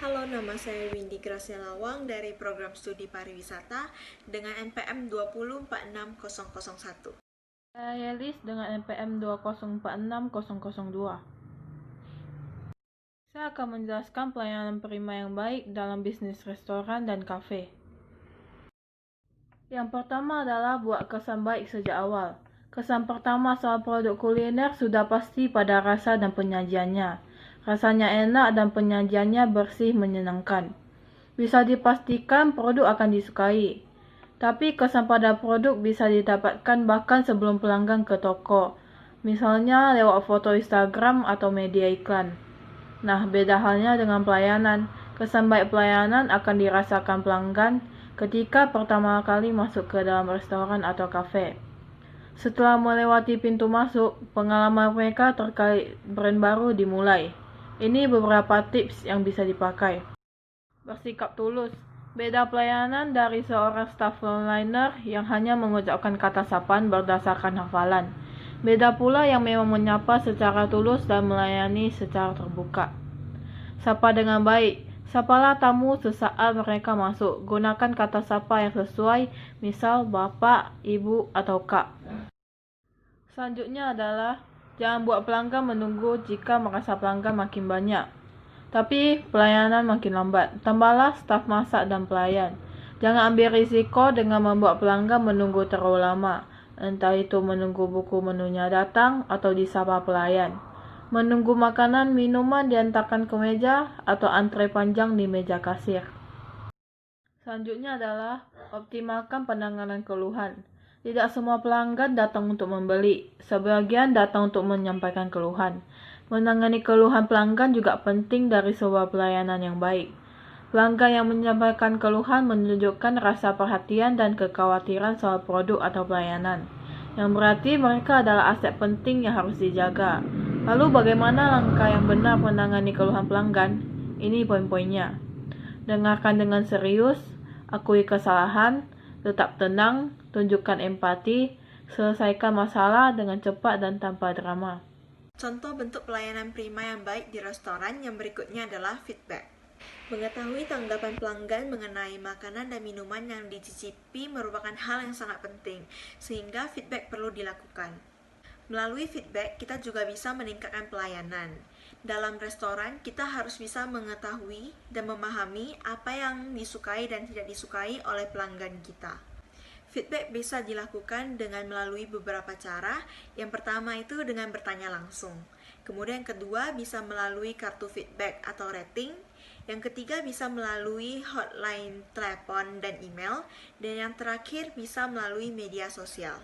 Halo, nama saya Windy Gracia Lawang dari program studi pariwisata dengan NPM 2046001. Saya Yelis dengan NPM 2046002. Saya akan menjelaskan pelayanan prima yang baik dalam bisnis restoran dan kafe. Yang pertama adalah buat kesan baik sejak awal. Kesan pertama soal produk kuliner sudah pasti pada rasa dan penyajiannya. Rasanya enak dan penyajiannya bersih menyenangkan. Bisa dipastikan produk akan disukai. Tapi kesan pada produk bisa didapatkan bahkan sebelum pelanggan ke toko. Misalnya lewat foto Instagram atau media iklan. Nah, beda halnya dengan pelayanan. Kesan baik pelayanan akan dirasakan pelanggan ketika pertama kali masuk ke dalam restoran atau kafe. Setelah melewati pintu masuk, pengalaman mereka terkait brand baru dimulai. Ini beberapa tips yang bisa dipakai. Bersikap tulus. Beda pelayanan dari seorang staf frontliner yang hanya mengucapkan kata sapaan berdasarkan hafalan. Beda pula yang memang menyapa secara tulus dan melayani secara terbuka. Sapa dengan baik. Sapalah tamu sesaat mereka masuk. Gunakan kata sapa yang sesuai, misal bapak, ibu, atau kak. Selanjutnya adalah jangan buat pelanggan menunggu jika merasa pelanggan makin banyak. Tapi pelayanan makin lambat. Tambahlah staf masak dan pelayan. Jangan ambil risiko dengan membuat pelanggan menunggu terlalu lama. Entah itu menunggu buku menunya datang atau disapa pelayan. Menunggu makanan minuman diantarkan ke meja atau antre panjang di meja kasir. Selanjutnya adalah optimalkan penanganan keluhan. Tidak semua pelanggan datang untuk membeli. Sebagian datang untuk menyampaikan keluhan. Menangani keluhan pelanggan juga penting dari sebuah pelayanan yang baik. Pelanggan yang menyampaikan keluhan menunjukkan rasa perhatian dan kekhawatiran soal produk atau pelayanan, yang berarti mereka adalah aset penting yang harus dijaga. Lalu bagaimana langkah yang benar menangani keluhan pelanggan? Ini poin-poinnya. Dengarkan dengan serius, akui kesalahan, tetap tenang, tunjukkan empati, selesaikan masalah dengan cepat dan tanpa drama. Contoh bentuk pelayanan prima yang baik di restoran yang berikutnya adalah feedback. Mengetahui tanggapan pelanggan mengenai makanan dan minuman yang dicicipi merupakan hal yang sangat penting, sehingga feedback perlu dilakukan. Melalui feedback, kita juga bisa meningkatkan pelayanan. Dalam restoran, kita harus bisa mengetahui dan memahami apa yang disukai dan tidak disukai oleh pelanggan kita. Feedback bisa dilakukan dengan melalui beberapa cara. Yang pertama itu dengan bertanya langsung. Kemudian yang kedua bisa melalui kartu feedback atau rating. Yang ketiga bisa melalui hotline, telepon, dan email. Dan yang terakhir bisa melalui media sosial.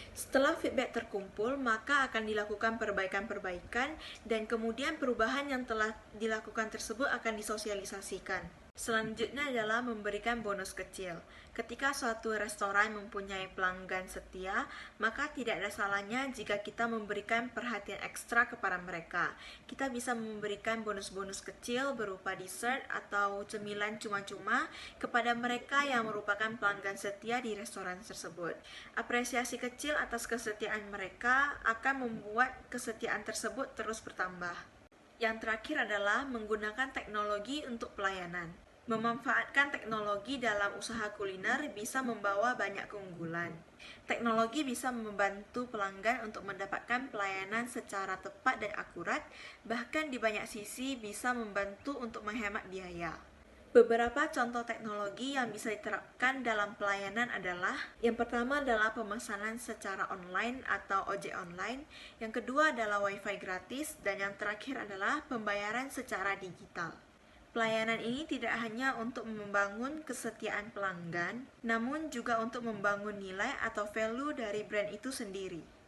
Setelah feedback terkumpul, maka akan dilakukan perbaikan-perbaikan dan kemudian perubahan yang telah dilakukan tersebut akan disosialisasikan. Selanjutnya adalah memberikan bonus kecil. Ketika suatu restoran mempunyai pelanggan setia, maka tidak ada salahnya jika kita memberikan perhatian ekstra kepada mereka. Kita bisa memberikan bonus-bonus kecil berupa dessert atau cemilan cuma-cuma kepada mereka yang merupakan pelanggan setia di restoran tersebut. Apresiasi kecil atas kesetiaan mereka akan membuat kesetiaan tersebut terus bertambah. Yang terakhir adalah menggunakan teknologi untuk pelayanan. Memanfaatkan teknologi dalam usaha kuliner bisa membawa banyak keunggulan. Teknologi bisa membantu pelanggan untuk mendapatkan pelayanan secara tepat dan akurat, bahkan di banyak sisi bisa membantu untuk menghemat biaya. Beberapa contoh teknologi yang bisa diterapkan dalam pelayanan adalah yang pertama adalah pemesanan secara online atau ojek online, yang kedua adalah wifi gratis, dan yang terakhir adalah pembayaran secara digital. Pelayanan ini tidak hanya untuk membangun kesetiaan pelanggan, namun juga untuk membangun nilai atau value dari brand itu sendiri.